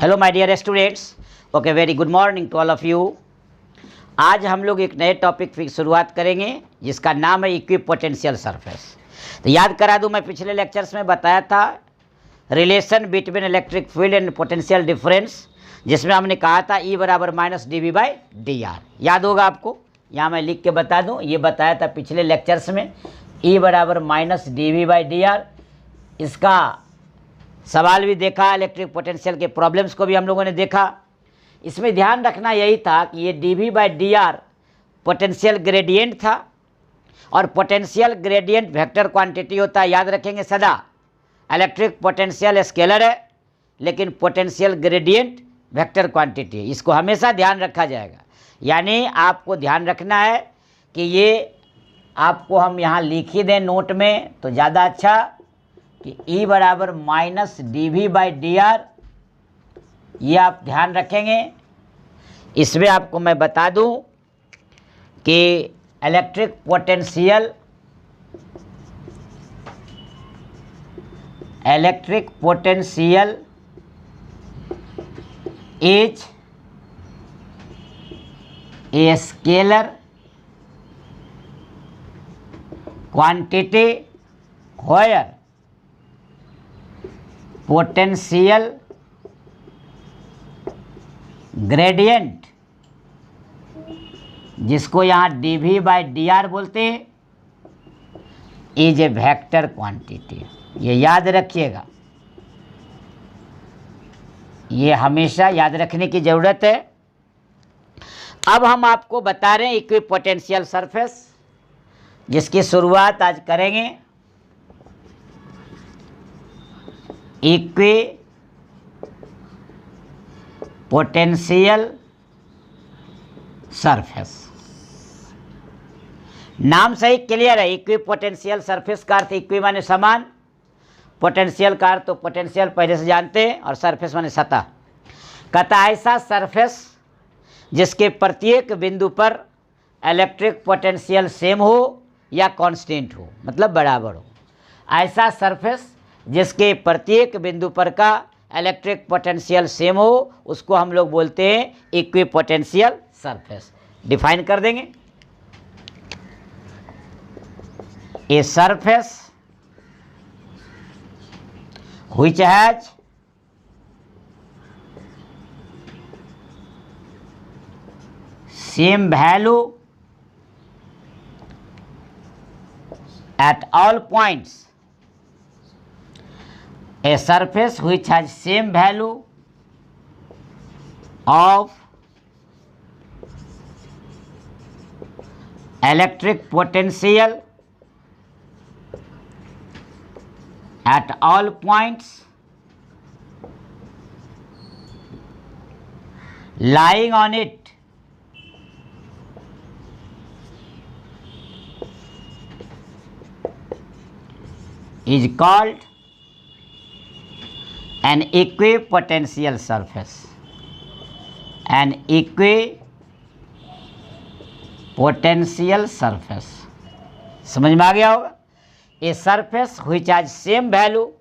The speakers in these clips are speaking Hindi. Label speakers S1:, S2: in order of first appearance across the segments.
S1: Hello my dear students, okay very good morning to all of you. आज हम लोग एक नए टॉपिक की शुरुआत करेंगे जिसका नाम है इक्विपोटेंशियल सरफेस। तो याद करा दूं, मैं पिछले लेक्चर्स में बताया था relation between electric field and potential difference, जिसमें हमने कहा था E बराबर minus D V by D R. याद होगा आपको, यहाँ मैं लिख के बता दूँ, ये बताया था पिछले लेक्चर्स में E बराबर minus D V by D R. इसका सवाल भी देखा, इलेक्ट्रिक पोटेंशियल के प्रॉब्लम्स को भी हम लोगों ने देखा। इसमें ध्यान रखना यही था कि ये D V by D R potential gradient था और पोटेंशियल ग्रेडियंट वेक्टर क्वांटिटी होता है। याद रखेंगे सदा, इलेक्ट्रिक पोटेंशियल स्केलर है लेकिन पोटेंशियल ग्रेडियंट वेक्टर क्वांटिटी है। इसको हमेशा ध्यान रखा जाएगा। यानी आपको ध्यान रखना है कि ये आपको हम यहाँ लिख ही दें नोट में तो ज़्यादा अच्छा कि E बराबर minus D V by D R, ये आप ध्यान रखेंगे। इसमें आपको मैं बता दूं कि electric potential is a scalar quantity where potential gradient, जिसको यहाँ D V by D R बोलते हैं, इज ए वेक्टर क्वांटिटी। ये याद रखिएगा, ये हमेशा याद रखने की ज़रूरत है। अब हम आपको बता रहे हैं इक्विपोटेंशियल सरफेस, जिसकी शुरुआत आज करेंगे। इक्विपोटेंशियल सरफेस, नाम सही क्लियर है। इक्विपोटेंशियल सरफेस का अर्थ इक्वी माने समान, पोटेंशियल का अर्थ तो पोटेंशियल पहले से जानते हैं, और सरफेस माने सतह। कहता ऐसा सरफेस जिसके प्रत्येक बिंदु पर इलेक्ट्रिक पोटेंशियल सेम हो या कांस्टेंट हो, मतलब बराबर हो। ऐसा सरफेस जिसके प्रत्येक बिंदु पर का इलेक्ट्रिक पोटेंशियल सेम हो, उसको हम लोग बोलते हैं इक्विपोटेंशियल सरफेस। डिफाइन कर देंगे, a surface which has same value at all points, a surface which has same value of electric potential at all points lying on it is called an equipotential surface. An equipotential surface, समझ में आ गया होगा। A surface which has same value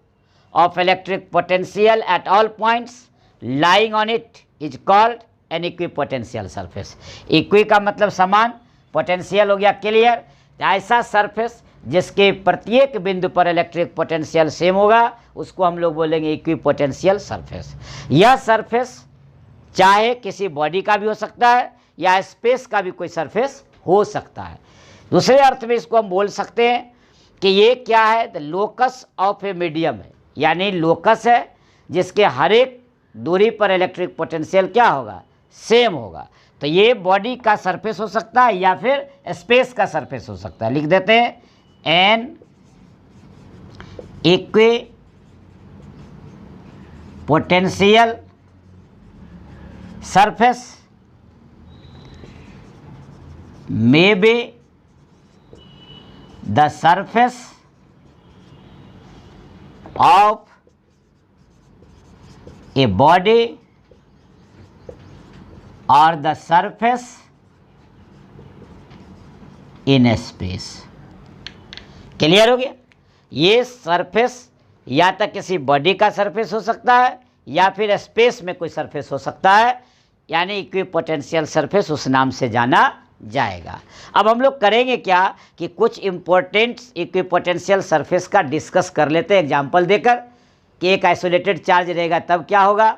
S1: of electric potential at all points lying on it is called an equipotential surface. Equi का मतलब समान, पोटेंशियल हो गया क्लियर। ऐसा सरफेस जिसके प्रत्येक बिंदु पर इलेक्ट्रिक पोटेंशियल सेम होगा, उसको हम लोग बोलेंगे इक्विपोटेंशियल सरफेस। यह सरफेस चाहे किसी बॉडी का भी हो सकता है या स्पेस का भी कोई सरफेस हो सकता है। दूसरे अर्थ में इसको हम बोल सकते हैं कि ये क्या है, the locus of a medium है। यानी लोकस है जिसके हर एक दूरी पर इलेक्ट्रिक पोटेंशियल क्या होगा, सेम होगा। तो ये बॉडी का सरफेस हो सकता है या फिर स्पेस का सरफेस हो सकता है। लिख देते हैं an equipotential surface may be the surface of a body or the surface in a space। Clear हो गया। ये सरफेस या तो किसी बॉडी का सरफेस हो सकता है या फिर स्पेस में कोई सरफेस हो सकता है, यानी इक्विपोटेंशियल सरफेस उस नाम से जाना जाएगा। अब हम लोग करेंगे क्या कि कुछ इंपॉर्टेंट इक्विपोटेंशियल सरफेस का डिस्कस कर लेते हैं एग्जांपल देकर, कि एक आइसोलेटेड चार्ज रहेगा तब क्या होगा,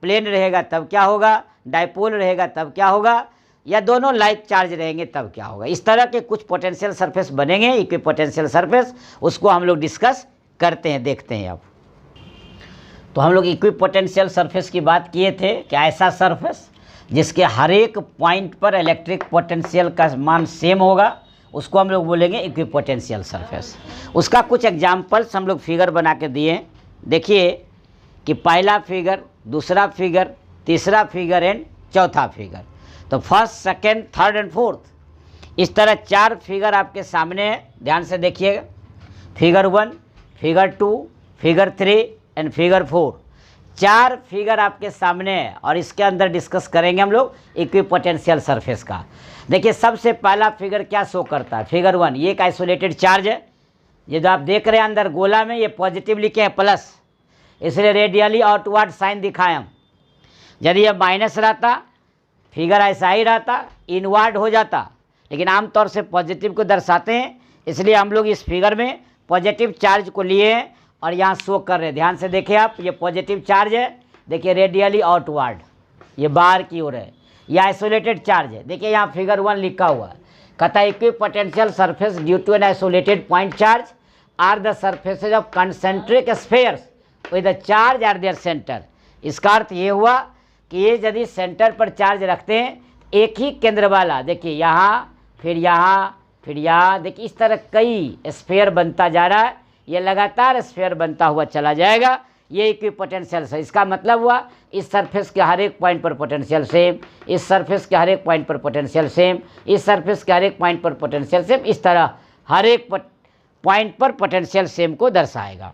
S1: प्लेन रहेगा तब क्या होगा, डाइपोल रहेगा तब क्या होगा, या दोनों लाइक चार्ज रहेंगे तब क्या होगा। इस तरह के कुछ पोटेंशियल सरफेस बनेंगे इक्विपोटेंशियल सरफेस, उसको हम लोग डिस्कस करते हैं, देखते हैं। अब तो हम लोग इक्विपोटेंशियल सरफेस की बात किए थे कि ऐसा सरफेस जिसके हर एक पॉइंट पर इलेक्ट्रिक पोटेंशियल का मान सेम होगा, उसको हम लोग बोलेंगे इक्विपोटेंशियल सरफेस। उसका कुछ एग्जाम्पल्स हम लोग फिगर बना के दिए। देखिए कि पहला फिगर, दूसरा फिगर, तीसरा फिगर एंड चौथा फिगर। तो first, second, third and fourth, इस तरह 4 फिगर आपके सामने है, ध्यान से देखिएगा। Figure 1, figure 2, figure 3 and figure 4, 4 figure आपके सामने है और इसके अंदर डिस्कस करेंगे हम लोग इक्विपोटेंशियल सरफेस का। देखिए सबसे पहला फिगर क्या शो करता है, फिगर 1, ये एक आइसोलेटेड चार्ज है। ये जो आप देख रहे हैं अंदर गोला में, ये पॉजिटिव लिखे हैं प्लस, इसलिए रेडियली आउटवर्ड साइन दिखाए हम। यदि ये माइनस रहता, फिगर ऐसा ही रहता, इनवर्ड हो जाता, लेकिन आमतौर से पॉजिटिव को दर्शाते हैं, इसलिए हम लोग इस फिगर में पॉजिटिव चार्ज को लिए हैं और यहाँ शो कर रहे हैं। ध्यान से देखिए आप, ये पॉजिटिव चार्ज है, देखिए रेडियली आउटवर्ड, ये बाहर की ओर है, ये आइसोलेटेड चार्ज है। देखिए यहाँ फिगर 1 लिखा हुआ है, कहता है equipotential surface due to an isolated point charge are the surfaces of concentric spheres with the charge at their centre. इसका अर्थ ये हुआ कि ये यदि सेंटर पर चार्ज रखते हैं एक ही केंद्र वाला, देखिए यहाँ फिर यहाँ फिर यहाँ, देखिए इस तरह कई स्फीयर बनता जा रहा है, ये लगातार स्फीयर बनता हुआ चला जाएगा, ये इक्विपोटेंशियल है। इसका मतलब हुआ इस सरफेस के हर एक पॉइंट पर पोटेंशियल सेम, इस सरफेस के हर एक पॉइंट पर पोटेंशियल सेम, इस सरफेस के हर एक पॉइंट पर पोटेंशियल सेम, इस तरह हर एक पॉइंट पर पोटेंशियल सेम को दर्शाएगा।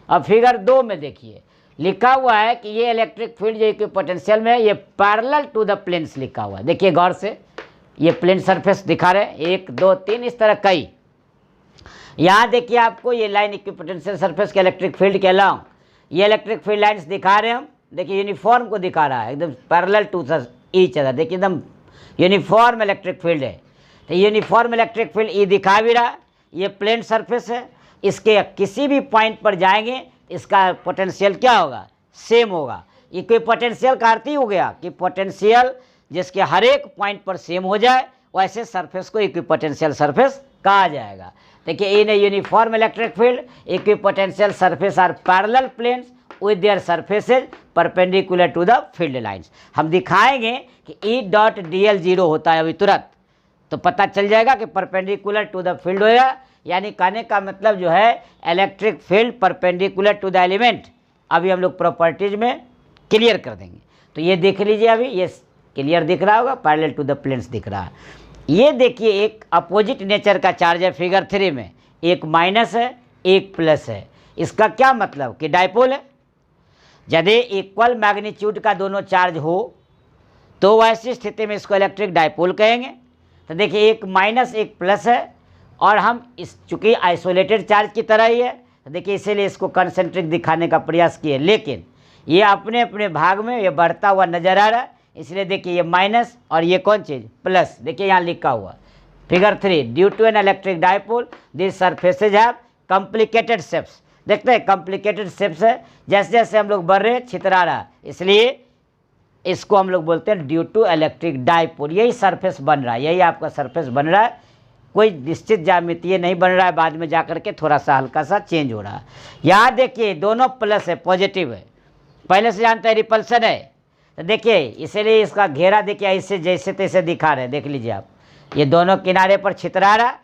S1: अब फिगर 2 में देखिए लिखा हुआ है कि ये इलेक्ट्रिक फील्ड जो इक्विपोटेंशियल में है ये पैरेलल टू द प्लेन्स लिखा हुआ है। देखिए गौर से, ये प्लेन सरफेस दिखा रहे हैं, 1 2 3, इस तरह कई। यहाँ देखिए आपको ये लाइन इक्विपोटेंशियल सरफेस के इलेक्ट्रिक फील्ड के अलाउ ये इलेक्ट्रिक फील्ड लाइन्स दिखा रहे हैं हम। देखिए यूनिफॉर्म को दिखा रहा है, एकदम पैरेलल टू ईच अदर, देखिए एकदम यूनिफॉर्म इलेक्ट्रिक फील्ड है। तो यूनिफॉर्म इलेक्ट्रिक फील्ड ई दिखा भी रहा है, ये प्लेन सरफेस है, इसके किसी भी पॉइंट पर जाएंगे इसका पोटेंशियल क्या होगा, सेम होगा। इक्विपोटेंशियल का अर्थ ही हो गया कि पोटेंशियल जिसके हर एक पॉइंट पर सेम हो जाए, वैसे सरफेस को इक्विपोटेंशियल सरफेस कहा जाएगा। देखिए in a uniform electric field equipotential surface are parallel planes with their surfaces perpendicular to the field lines. हम दिखाएंगे कि ई डॉट डी एल 0 होता है अभी तुरंत, तो पता चल जाएगा कि परपेंडिकुलर टू द फील्ड होगा, यानी कहने का मतलब जो है electric field perpendicular to the element. अभी हम लोग प्रॉपर्टीज में क्लियर कर देंगे। तो ये देख लीजिए, अभी ये क्लियर दिख रहा होगा, पैरेलल टू द प्लेन्स दिख रहा है। ये देखिए एक अपोजिट नेचर का चार्ज है फिगर 3 में, एक माइनस है एक प्लस है। इसका क्या मतलब कि डाइपोल है। यदि इक्वल मैग्नीट्यूड का दोनों चार्ज हो तो वैसी स्थिति में इसको इलेक्ट्रिक डाइपोल कहेंगे। तो देखिए एक माइनस एक प्लस है और हम इस चूँकि आइसोलेटेड चार्ज की तरह ही है, तो देखिए इसीलिए इसको कंसेंट्रिक दिखाने का प्रयास किए, लेकिन ये अपने अपने भाग में ये बढ़ता हुआ नजर आ रहा है, इसलिए देखिए ये माइनस और ये कौन चीज़ प्लस। देखिए यहाँ लिखा हुआ figure 3, due to an electric dipole this surfaces have complicated shapes. देखते हैं कॉम्प्लिकेटेड शेप्स है, जैसे जैसे हम लोग बढ़ रहे हैं छितरा रहा है, इसलिए इसको हम लोग बोलते हैं ड्यू टू इलेक्ट्रिक डाइपोल। यही सरफेस बन रहा है, यही आपका सरफेस बन रहा है, कोई निश्चित ज्यामितीय नहीं बन रहा है, बाद में जाकर के थोड़ा सा हल्का सा चेंज हो रहा है। यहाँ देखिए दोनों प्लस है, पॉजिटिव है, पहले से जानते हैं रिपल्सन है। तो देखिए इसीलिए इसका घेरा देखिए ऐसे जैसे तैसे दिखा रहे हैं, देख लीजिए आप, ये दोनों किनारे पर छितरा रहा,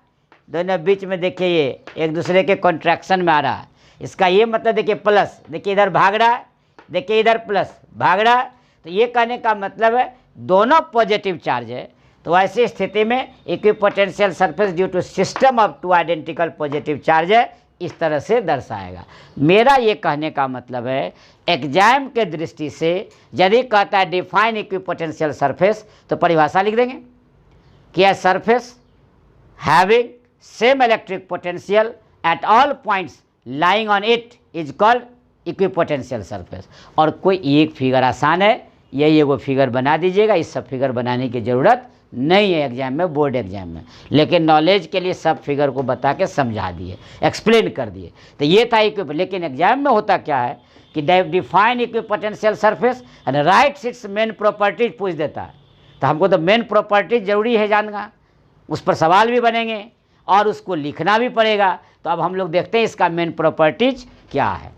S1: दोनों बीच में देखिए ये एक दूसरे के कॉन्ट्रैक्शन में आ रहा है। इसका ये मतलब देखिए प्लस, देखिए इधर भाग रहा है, देखिए इधर प्लस भाग रहा है, तो ये कहने का मतलब है दोनों पॉजिटिव चार्ज है। तो ऐसी स्थिति में equipotential surface due to system of 2 identical positive charge है, इस तरह से दर्शाएगा। मेरा ये कहने का मतलब है एग्जाम के दृष्टि से यदि कहता है डिफाइन इक्विपोटेंशियल सरफेस, तो परिभाषा लिख देंगे कि a surface having same electric potential at all points lying on it is called equipotential surface. और कोई एक फिगर आसान है, यही एगो फिगर बना दीजिएगा, इस सब फिगर बनाने की ज़रूरत नहीं है एग्जाम में, बोर्ड एग्जाम में, लेकिन नॉलेज के लिए सब फिगर को बता के समझा दिए, एक्सप्लेन कर दिए। तो ये था इक्विप। लेकिन एग्जाम में होता क्या है कि define equipotential surface and right it's main properties पूछ देता है। तो हमको तो मेन प्रॉपर्टीज जरूरी है जानना, उस पर सवाल भी बनेंगे और उसको लिखना भी पड़ेगा। तो अब हम लोग देखते हैं इसका मेन प्रॉपर्टीज क्या है।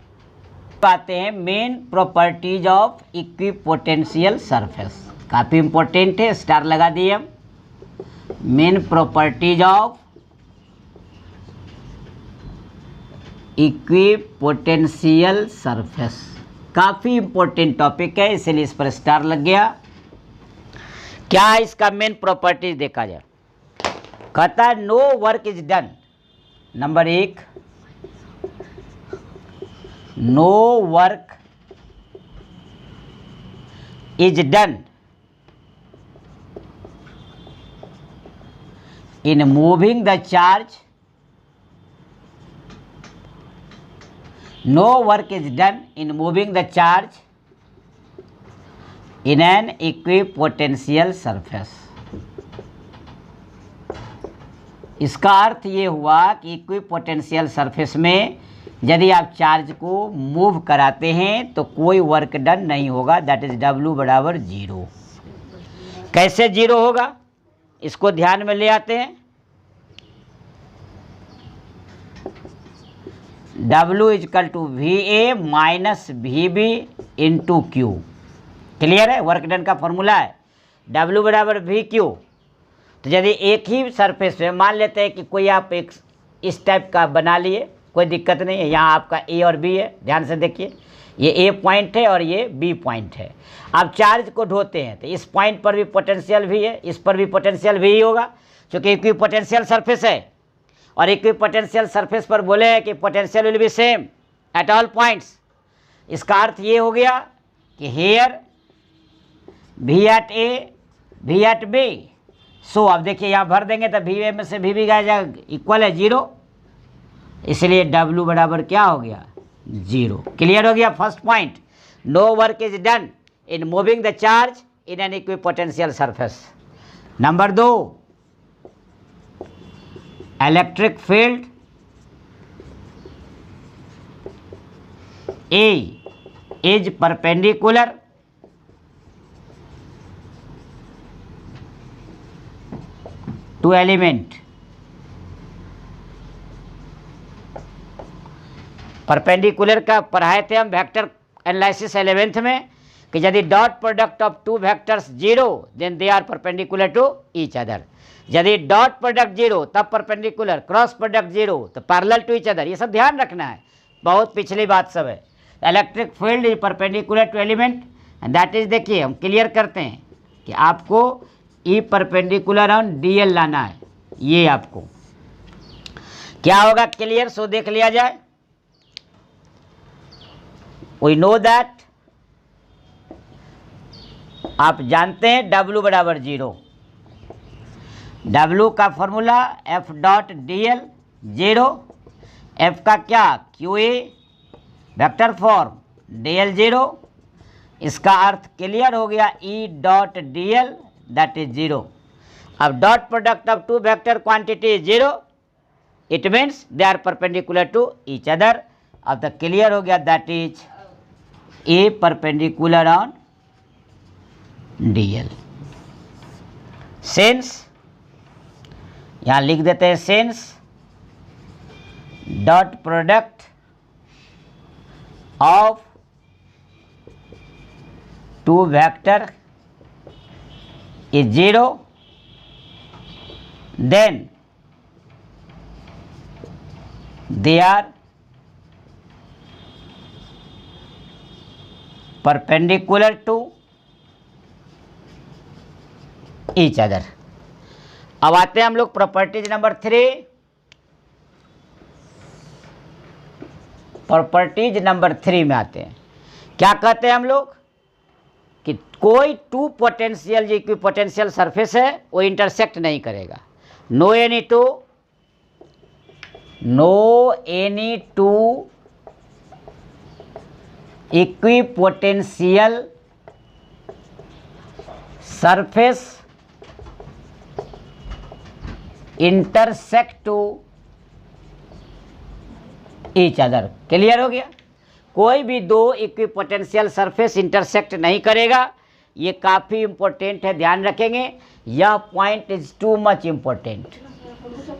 S1: आते हैं main properties of equipotential surface, काफ़ी इंपॉर्टेंट है, स्टार लगा दिए हम। Main properties of equipotential surface, काफ़ी इंपॉर्टेंट टॉपिक है, इसलिए इस पर स्टार लग गया। क्या है इसका मेन प्रॉपर्टीज देखा जाए। कहता है no work is done, number 1, no work is done in moving the charge, no work is done in moving the charge in an equipotential surface। इसका अर्थ ये हुआ कि इक्विपोटेंशियल सरफेस में यदि आप चार्ज को मूव कराते हैं तो कोई वर्क डन नहीं होगा, दैट इज W बराबर 0। कैसे 0 होगा, इसको ध्यान में ले आते हैं। W equal to VA minus VB into Q, clear है, वर्क डन का फॉर्मूला है W बराबर VQ। तो यदि एक ही सरफेस पे मान लेते हैं कि कोई आप एक इस टाइप का बना लिए, कोई दिक्कत नहीं है, यहाँ आपका A और B है, ध्यान से देखिए, ये A पॉइंट है और ये B पॉइंट है। आप चार्ज को ढोते हैं तो इस पॉइंट पर भी पोटेंशियल भी है, इस पर भी पोटेंशियल भी ही होगा, क्योंकि इक्विपोटेंशियल सरफेस है। और इक्विपोटेंशियल सरफेस पर बोले हैं कि potential will be same at all points. इसका अर्थ ये हो गया कि here V at A, V at B। So अब देखिए यहाँ भर देंगे तो VA में से VB जाएगा, इक्वल है 0, इसलिए W बराबर क्या हो गया 0। क्लियर हो गया first point, no work is done in moving the charge in an equipotential surface. Number 2, electric field A is perpendicular to element. Perpendicular का पढ़ाए थे हम वेक्टर एनालिसिस 11th में कि यदि dot product of two vectors 0 then they are perpendicular to each other. यदि डॉट प्रोडक्ट 0 तब परपेंडिकुलर, क्रॉस प्रोडक्ट 0 तो पैरेलल टू ईच अदर। ये सब ध्यान रखना है, बहुत पिछली बात सब है। Electric field is perpendicular to element and that is, देखिए हम क्लियर करते हैं कि आपको ई परपेंडिकुलर ऑन DL लाना है। ये आपको क्या होगा क्लियर, सो देख लिया जाए। वी नो दैट, आप जानते हैं W बराबर 0। W का formula F dot DL 0, F का क्या QA वेक्टर फॉर्म DL 0। इसका अर्थ क्लियर हो गया, E dot DL that is 0। अब dot product of two vector quantity is 0, it means they are perpendicular to each other. अब तक क्लियर हो गया, that is A perpendicular on DL। Since यहाँ लिख देते हैं, since dot product of two vector is 0, then they are perpendicular to each other। अब आते हैं हम लोग प्रॉपर्टीज नंबर 3। प्रॉपर्टीज नंबर 3 में आते हैं, क्या कहते हैं हम लोग कि कोई टू पोटेंशियल जो इक्विपोटेंशियल सरफेस है वो इंटरसेक्ट नहीं करेगा। No any two equipotential surface intersect to each other. Clear हो गया? कोई भी दो इक्विपोटेंशियल सरफेस इंटरसेक्ट नहीं करेगा, ये काफ़ी इंपॉर्टेंट है, ध्यान रखेंगे। यह point is too much important.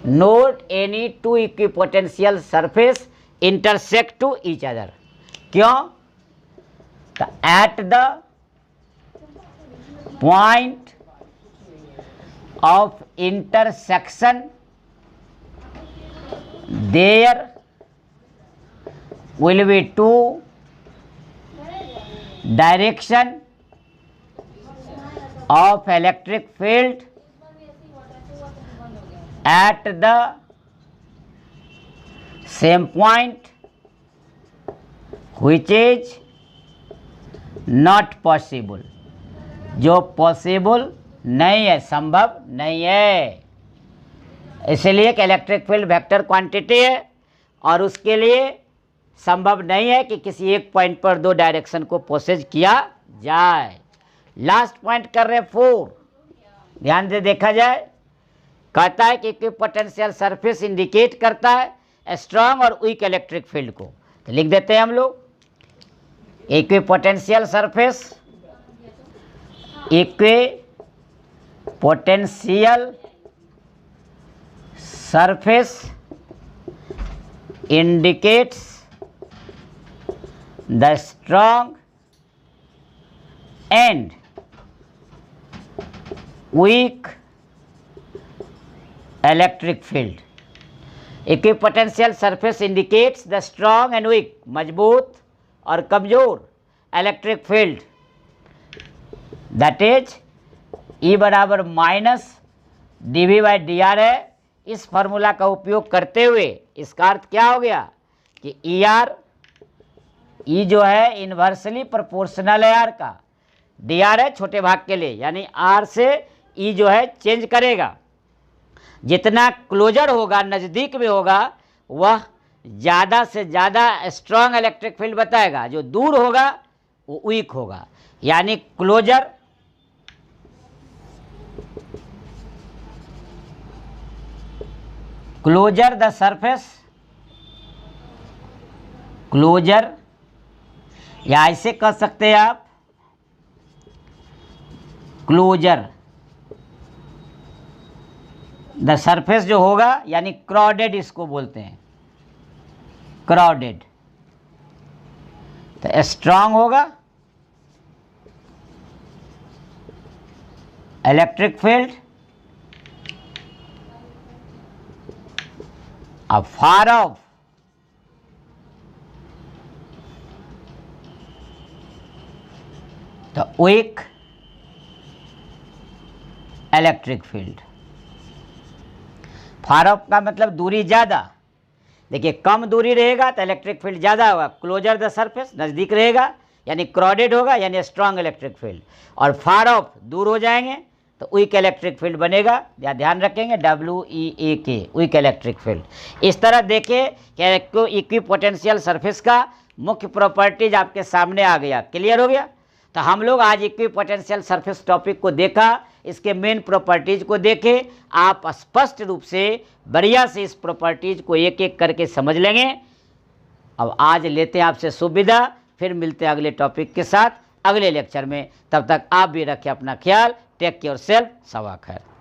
S1: Note any two equipotential surface intersect to each other. क्यों? At the point of intersection there will be two direction of electric field at the same point, which is not possible, जो पॉसिबल नहीं है, संभव नहीं है। इसलिए कि इलेक्ट्रिक फील्ड वेक्टर क्वांटिटी है और उसके लिए संभव नहीं है कि किसी एक पॉइंट पर दो डायरेक्शन को पोसेज किया जाए। लास्ट पॉइंट कर रहे 4, ध्यान से देखा जाए। कहता है कि इक्विपोटेंशियल सरफेस इंडिकेट करता है स्ट्रांग और वीक इलेक्ट्रिक फील्ड को। तो लिख देते हैं हम लोग, equipotential surface, equipotential surface indicates the strong and weak electric field. Equipotensial surface indicates the strong and weak, मजबूत और कमजोर electric field. That is E बराबर माइनस dV बाई dr है। इस फॉर्मूला का उपयोग करते हुए इसका अर्थ क्या हो गया कि E जो है इन्वर्सली प्रोपोर्शनल है R का, dr है छोटे भाग के लिए, यानी R से E जो है चेंज करेगा। जितना क्लोजर होगा, नज़दीक में होगा, वह ज़्यादा से ज़्यादा स्ट्रॉन्ग इलेक्ट्रिक फील्ड बताएगा, जो दूर होगा वो वीक होगा। यानी क्लोजर द सरफेस, क्लोजर, या ऐसे कह सकते हैं आप, क्लोजर द सरफेस जो होगा, यानी क्राउडेड इसको बोलते हैं, क्राउडेड, तो स्ट्रांग होगा इलेक्ट्रिक फील्ड, अब फार ऑफ तो weak electric field. Far of का मतलब दूरी ज़्यादा। देखिए, कम दूरी रहेगा तो इलेक्ट्रिक फील्ड ज़्यादा होगा, क्लोजर द सरफेस नज़दीक रहेगा यानी क्राउडेड होगा, यानी स्ट्रांग इलेक्ट्रिक फील्ड, और फार ऑफ दूर हो जाएंगे तो वीक इलेक्ट्रिक फील्ड बनेगा। या ध्यान रखेंगे WEAK, वीक इलेक्ट्रिक फील्ड। इस तरह देखिए कि इक्विपोटेंशियल सरफेस का मुख्य प्रॉपर्टीज आपके सामने आ गया। क्लियर हो गया? तो हम लोग आज इक्विपोटेंशियल सरफेस टॉपिक को देखा, इसके मेन प्रॉपर्टीज को देखे। आप स्पष्ट रूप से बढ़िया से इस प्रॉपर्टीज को एक एक करके समझ लेंगे। अब आज लेते हैं आपसे शुभ विदा, फिर मिलते हैं अगले टॉपिक के साथ अगले लेक्चर में। तब तक आप भी रखें अपना ख्याल। Take care self. सवा खैर।